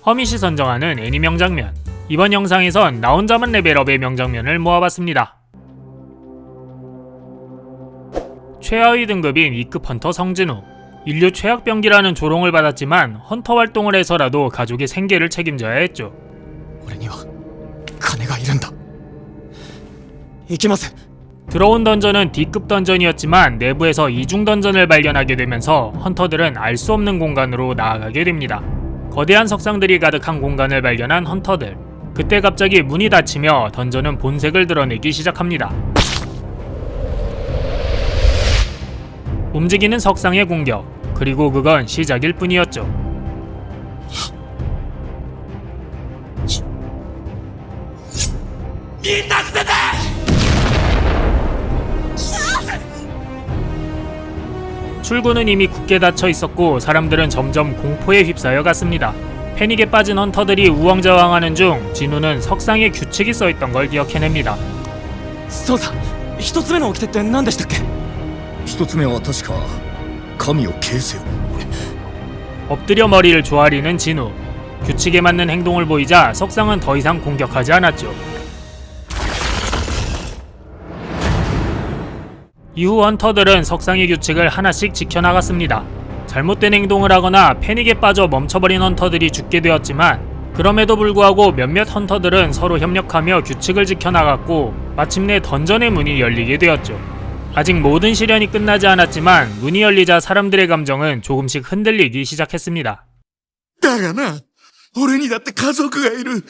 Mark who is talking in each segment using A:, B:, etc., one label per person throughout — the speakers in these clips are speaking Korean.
A: 허밋이 선정하는 애니 명장면. 이번 영상에선 나 혼자만 레벨업의 명장면을 모아봤습니다. 최하위 등급인 2급 헌터 성진우. 인류 최악병기라는 조롱을 받았지만 헌터 활동을 해서라도 가족의 생계를 책임져야 했죠.
B: 俺には金がいるんだ。行きません。
A: 들어온 던전은 D급 던전이었지만 내부에서 이중 던전을 발견하게 되면서 헌터들은 알 수 없는 공간으로 나아가게 됩니다. 거대한 석상들이 가득한 공간을 발견한 헌터들. 그때 갑자기 문이 닫히며 던전은 본색을 드러내기 시작합니다. 움직이는 석상의 공격, 그리고 그건 시작일 뿐이었죠. 출구는 이미 굳게 닫혀 있었고 사람들은 점점 공포에 휩싸여 갔습니다. 패닉에 빠진 헌터들이 우왕좌왕하는 중 진우는 석상에 규칙이 써있던 걸 기억해냅니다.
B: そうさ、一つ目の掟って何でしたっけ？
C: 一つ目は確か神を敬せよ。
A: 엎드려 머리를 조아리는 진우. 규칙에 맞는 행동을 보이자 석상은 더 이상 공격하지 않았죠. 이후 헌터들은 석상의 규칙을 하나씩 지켜나갔습니다. 잘못된 행동을 하거나 패닉에 빠져 멈춰버린 헌터들이 죽게 되었지만 그럼에도 불구하고 몇몇 헌터들은 서로 협력하며 규칙을 지켜나갔고 마침내 던전의 문이 열리게 되었죠. 아직 모든 시련이 끝나지 않았지만 문이 열리자 사람들의 감정은 조금씩 흔들리기 시작했습니다.
C: だがな、俺にだって家族がいる。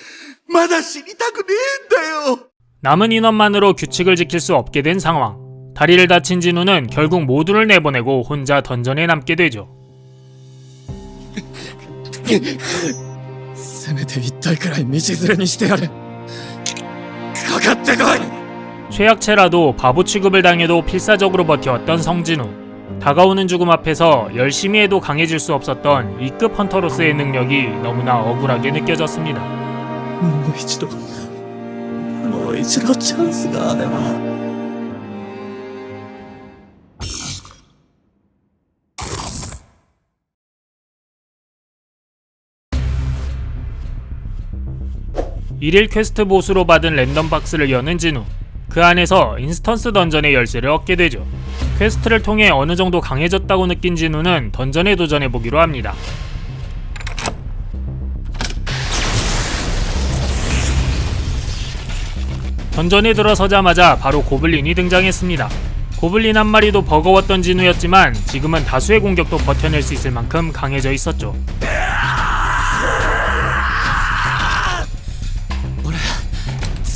C: まだ死にたくねえんだよ。
A: 남은 인원만으로 규칙을 지킬 수 없게 된 상황. 다리를 다친 진우는 결국 모두를 내보내고 혼자 던전에 남게 되죠.
B: せめて一体くらい道連れにしてやれ。かかってこい。
A: 최약체라도 바보 취급을 당해도 필사적으로 버텨왔던 성진우. 다가오는 죽음 앞에서 열심히 해도 강해질 수 없었던 2급 헌터로서의 능력이 너무나 억울하게 느껴졌습니다.
B: もう一度チャンスがあれば。
A: 1일 퀘스트 보수로 받은 랜덤 박스를 여는 진우. 그 안에서 인스턴스 던전의 열쇠를 얻게 되죠. 퀘스트를 통해 어느 정도 강해졌다고 느낀 진우는 던전에 도전해보기로 합니다. 던전에 들어서자마자 바로 고블린이 등장했습니다. 고블린 한 마리도 버거웠던 진우였지만 지금은 다수의 공격도 버텨낼 수 있을 만큼 강해져 있었죠.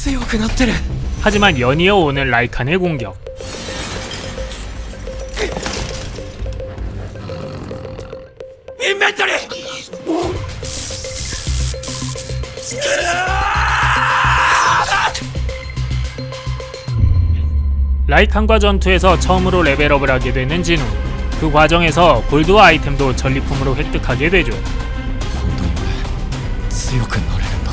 B: 強くなってる。
A: 하지만 연이어 오는 라이칸의 공격.
C: 인벤토리!
A: 라이칸과 전투에서 처음으로 레벨업을 하게 되는 진우. 그 과정에서 골드와 아이템도 전리품으로 획득하게 되죠.
B: 本当に俺強くなれるんだ。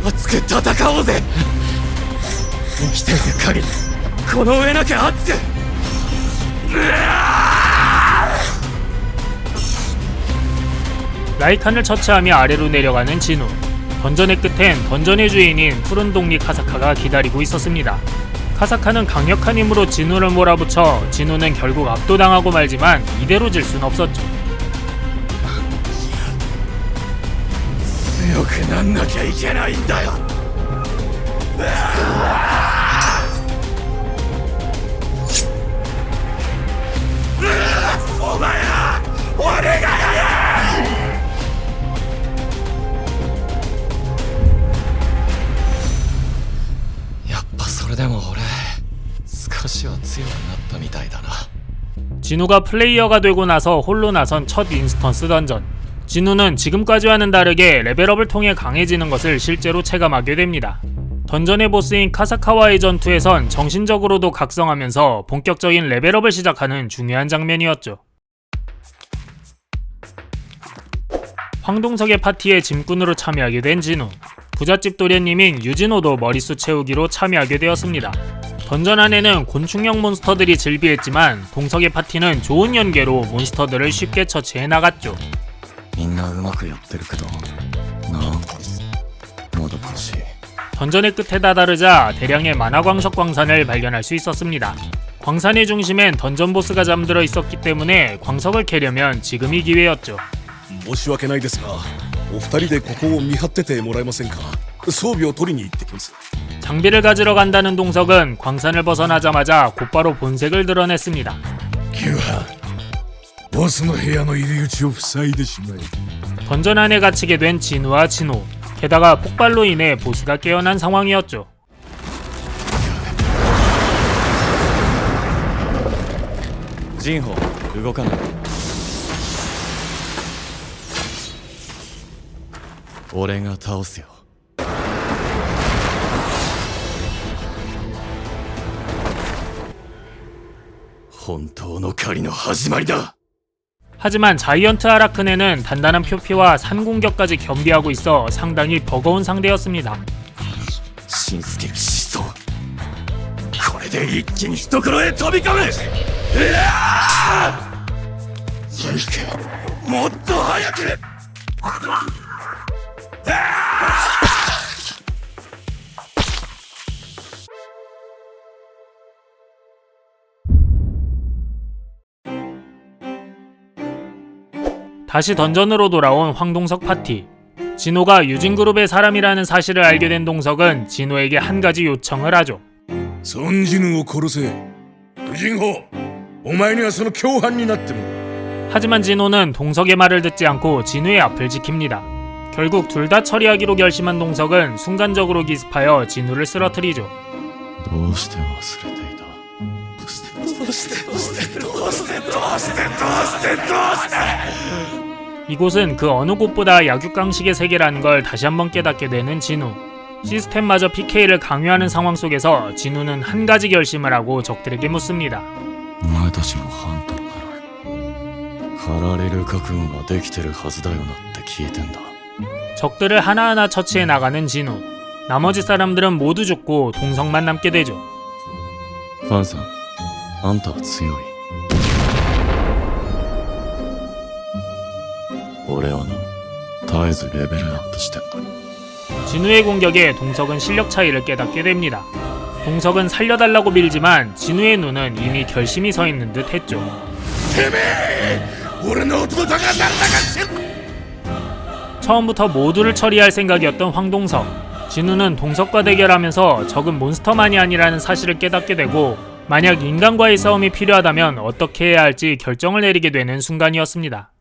B: 熱く戦おうぜ。生きている限りこの上なきゃ熱く。
A: 라이칸을 처치하며 아래로 내려가는 진우. 던전의 끝엔 던전의 주인인 푸른 동리 카사카가 기다리고 있었습니다. 카사카는 강력한 힘으로 진우를 몰아붙여 진우는 결국 압도당하고 말지만 이대로 질 순 없었죠.
C: 強くなんなきゃいけないんだよ。お前ら、俺がやる。
B: やっぱそれでも俺少しは強くなったみたいだな。
A: 진우가 플레이어가 되고 나서 홀로 나선 첫 인스턴스 던전. 진우는 지금까지와는 다르게 레벨업을 통해 강해지는 것을 실제로 체감하게 됩니다. 던전의 보스인 카사카와의 전투에선 정신적으로도 각성하면서 본격적인 레벨업을 시작하는 중요한 장면이었죠. 황동석의 파티에 짐꾼으로 참여하게 된 진우. 부잣집 도련님인 유진호도 머릿수 채우기로 참여하게 되었습니다. 던전 안에는 곤충형 몬스터들이 즐비했지만 동석의 파티는 좋은 연계로 몬스터들을 쉽게 처치해 나갔죠.
B: みんなうまくやってるけどなんかもどかしい
A: 던전의 끝에 다다르자 대량의 만화광석 광산을 발견할 수 있었습니다. 광산의 중심엔 던전 보스가 잠들어 있었기 때문에 광석을 캐려면 지금이 기회였죠.
D: 申し訳ないですがお二人でここを見張っててもらえませんか装備を取りに行ってきます
A: 장비를 가지러 간다는 동석은 광산을 벗어나자마자 곧바로 본색을 드러냈습니다.
D: キュハボスの部屋の入り口を塞いでしまい
A: 던전 안에 갇히게 된 진우와 진호. 게다가 폭발로 인해 보스가 깨어난 상황이었죠.
B: ジンホ動かない俺が倒すよ本当の狩りの始まりだ
A: 하지만 자이언트 아라크네는 단단한 표피와 산공격까지 겸비하고 있어 상당히 버거운 상대였습니다.
B: 新助騎士とこれで一気に懐へ飛び込むもっと早く
A: 다시 던전으로 돌아온 황동석 파티. 진호가 유진그룹의 사람이라는 사실을 알게 된 동석은 진호에게 한 가지 요청을 하죠.
D: 孫ジヌを殺せジンホお前にはその共犯になっても
A: 하지만 진호는 동석의 말을 듣지 않고 진호의 앞을 지킵니다. 결국 둘 다 처리하기로 결심한 동석은 순간적으로 기습하여 진호를 쓰러뜨리죠.
B: どうして忘れていたどうして
A: 이곳은 그 어느 곳보다 약육강식의 세계라는 걸 다시 한번 깨닫게 되는 진우. 시스템마저 PK를 강요하는 상황 속에서 진우는 한 가지 결심을 하고 적들에게 묻습니다.
B: お前たちもハントの呪い狩られる覚悟ができてるはずだよなって聞いてんだ
A: 적들을 하나하나 처치해 나가는 진우. 나머지 사람들은 모두 죽고 동석만 남게 되죠.
B: ファンさんあんたは強い俺はな絶えずレベルアップしてんだ
A: 진우의 공격에 동석은 실력 차이를 깨닫게 됩니다. 동석은 살려달라고 빌지만 진우의 눈은 이미 결심이 서 있는 듯 했죠.
D: 俺の弟がなんだか知る
A: 처음부터 모두를 처리할 생각이었던 황동석. 진우는 동석과 대결하면서 적은 몬스터만이 아니라는 사실을 깨닫게 되고 만약 인간과의 싸움이 필요하다면 어떻게 해야 할지 결정을 내리게 되는 순간이었습니다.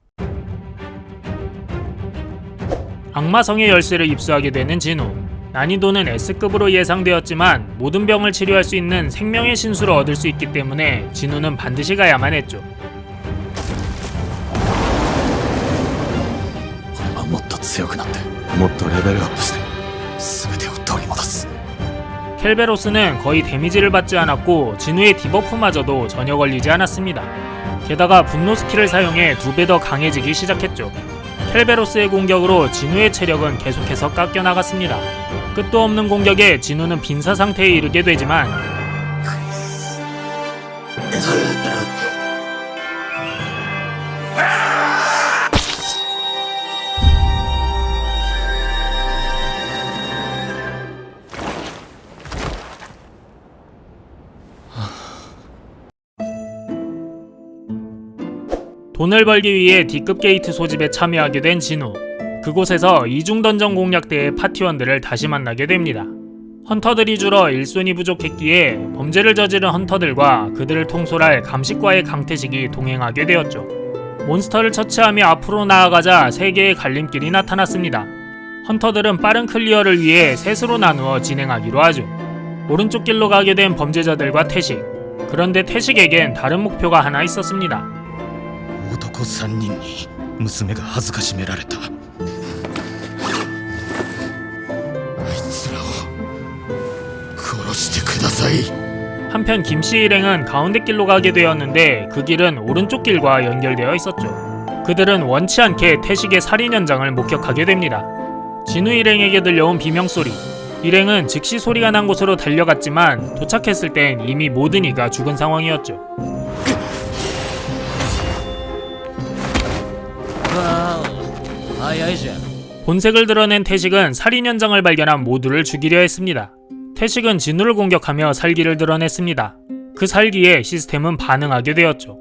A: 악마성의 열쇠를 입수하게 되는 진우. 난이도는 S급으로 예상되었지만 모든 병을 치료할 수 있는 생명의 신수를 얻을 수 있기 때문에 진우는 반드시 가야만 했죠.
B: 俺はもっと強くなってもっとレベルアップして全てを取り戻す
A: 켈베로스는 거의 데미지를 받지 않았고 진우의 디버프마저도 전혀 걸리지 않았습니다. 게다가 분노 스킬을 사용해 2배 더 강해지기 시작했죠. 켈베로스의 공격으로 진우의 체력은 계속해서 깎여 나갔습니다. 끝도 없는 공격에 진우는 빈사 상태에 이르게 되지만 돈을 벌기 위해 D급 게이트 소집에 참여하게 된 진우. 그곳에서 이중 던전 공략대의 파티원들을 다시 만나게 됩니다. 헌터들이 줄어 일손이 부족했기에 범죄를 저지른 헌터들과 그들을 통솔할 감식과의 강태식이 동행하게 되었죠. 몬스터를 처치하며 앞으로 나아가자 세 개의 갈림길이 나타났습니다. 헌터들은 빠른 클리어를 위해 셋으로 나누어 진행하기로 하죠. 오른쪽 길로 가게 된 범죄자들과 태식. 그런데 태식에겐 다른 목표가 하나 있었습니다.
B: 男3人に娘が恥ずかしめられたあいつらを殺してください
A: 한편 김씨 일행은 가운데 길로 가게 되었는데 그 길은 오른쪽 길과 연결되어 있었죠. 그들은 원치 않게 태식의 살인 현장을 목격하게 됩니다. 진우 일행에게 들려온 비명소리. 일행은 즉시 소리가 난 곳으로 달려갔지만 도착했을 땐 이미 모든 이가 죽은 상황이었죠.
B: わお早いじゃん。
A: 본색을 드러낸 태식은 살인 현장을 발견한 모두를 죽이려 했습니다. 태식은 진우를 공격하며 살기를 드러냈습니다. 그 살기에 시스템은 반응하게 되었죠.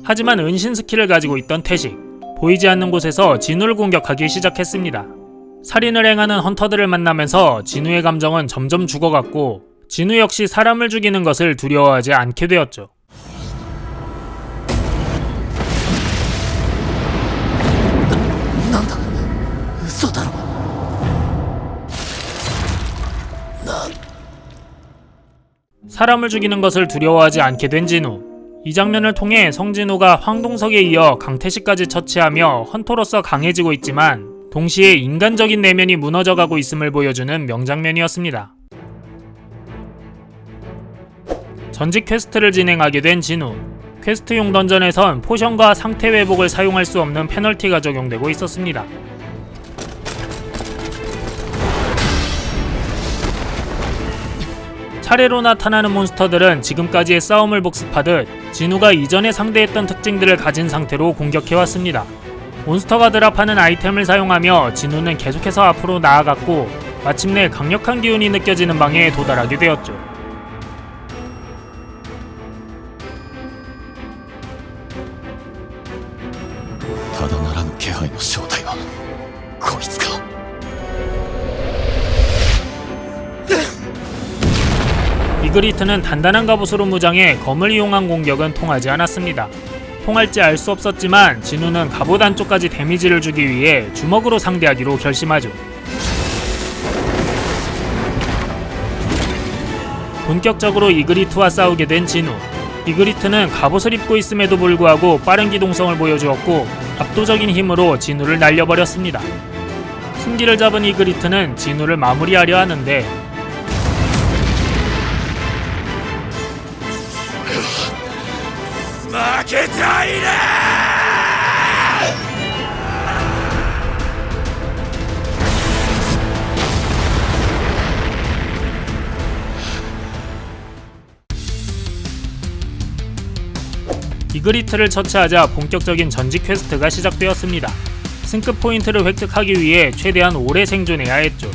A: 하지만 은신 스킬을 가지고 있던 태식, 보이지 않는 곳에서 진우를 공격하기 시작했습니다. 살인을 행하는 헌터들을 만나면서 진우의 감정은 점점 죽어갔고 진우 역시 사람을 죽이는 것을 두려워하지 않게 되었죠. 사람을 죽이는 것을 두려워하지 않게 된 진우. 이 장면을 통해 성진우가 황동석에 이어 강태식까지 처치하며 헌터로서 강해지고 있지만 동시에 인간적인 내면이 무너져가고 있음을 보여주는 명장면이었습니다. 전직 퀘스트를 진행하게 된 진우. 퀘스트용 던전에선 포션과 상태 회복을 사용할 수 없는 페널티가 적용되고 있었습니다. 차례로 나타나는 몬스터들은 지금까지의 싸움을 복습하듯 진우가 이전에 상대했던 특징들을 가진 상태로 공격해왔습니다. 몬스터가 드랍하는 아이템을 사용하며 진우는 계속해서 앞으로 나아갔고 마침내 강력한 기운이 느껴지는 방에 도달하게 되었죠. 이그리트는 단단한 갑옷으로 무장해 검을 이용한 공격은 통하지 않았습니다. 통할지 알 수 없었지만 진우는 갑옷 안쪽까지 데미지를 주기 위해 주먹으로 상대하기로 결심하죠. 본격적으로 이그리트와 싸우게 된 진우. 이그리트는 갑옷을 입고 있음에도 불구하고 빠른 기동성을 보여주었고 압도적인 힘으로 진우를 날려버렸습니다. 승기를 잡은 이그리트는 진우를 마무리하려 하는데 이그리트를 처치하자 본격적인 전직 퀘스트가 시작되었습니다. 승급 포인트를 획득하기 위해 최대한 오래 생존해야 했죠.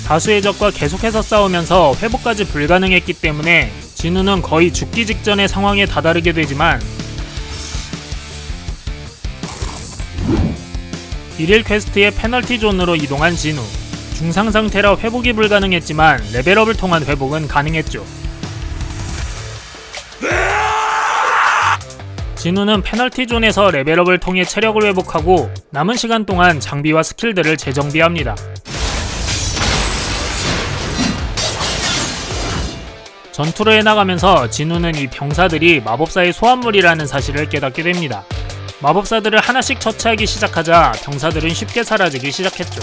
A: 다수의 적과 계속해서 싸우면서 회복까지 불가능했기 때문에 진우는 거의 죽기 직전의 상황에 다다르게 되지만 일일 퀘스트의 페널티 존으로 이동한 진우. 중상 상태라 회복이 불가능했지만 레벨업을 통한 회복은 가능했죠. 진우는 페널티 존에서 레벨업을 통해 체력을 회복하고 남은 시간 동안 장비와 스킬들을 재정비합니다. 전투를 해나가면서 진우는 이 병사들이 마법사의 소환물이라는 사실을 깨닫게 됩니다. 마법사들을 하나씩 처치하기 시작하자 병사들은 쉽게 사라지기 시작했죠.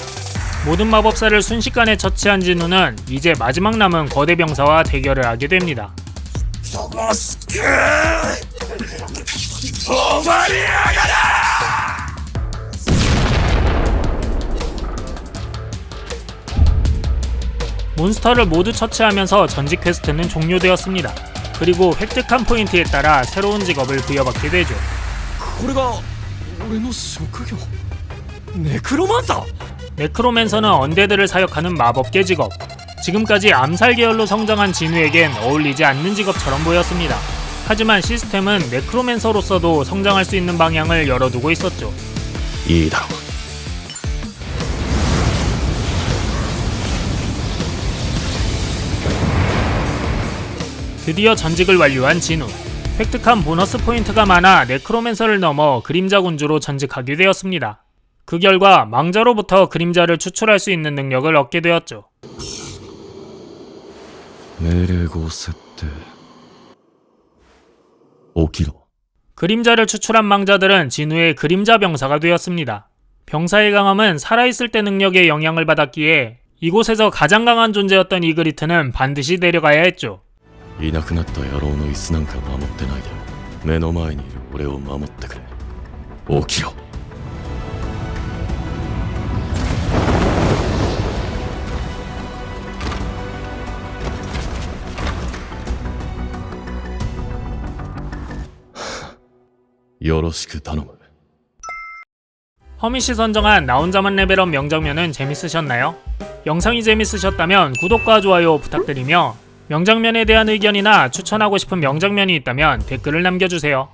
A: 모든 마법사를 순식간에 처치한 진우는 이제 마지막 남은 거대 병사와 대결을 하게 됩니다. 몬스터를 모두 처치하면서 전직 퀘스트는 종료되었습니다. 그리고 획득한 포인트에 따라 새로운 직업을 부여받게 되죠.
B: これが俺の職業ネクロマンサー
A: 네크로맨서는 언데드를 사역하는 마법계 직업. 지금까지 암살 계열로 성장한 진우에겐 어울리지 않는 직업처럼 보였습니다. 하지만 시스템은 네크로맨서로서도 성장할 수 있는 방향을 열어두고 있었죠.
D: いいだろう。
A: 드디어 전직을 완료한 진우. 획득한 보너스 포인트가 많아 네크로맨서를 넘어 그림자 군주로 전직하게 되었습니다. 그 결과 망자로부터 그림자를 추출할 수 있는 능력을 얻게 되었죠.
D: 命令語設定起きろ。
A: 그림자를 추출한 망자들은 진우의 그림자 병사가 되었습니다. 병사의 강함은 살아있을 때 능력에 영향을 받았기에 이곳에서 가장 강한 존재였던 이그리트는 반드시 데려가야 했죠.
D: いなくなった野郎の椅子なんか守ってないで目の前にいる俺を守ってくれ。起きろ。
E: よろしく頼む。
A: 허밋이 선정한 나 혼자만 레벨업 명장면은 재밌으셨나요? 영상이 재밌으셨다면 구독과 좋아요 부탁드리며 명장면에 대한 의견이나 추천하고 싶은 명장면이 있다면 댓글을 남겨주세요.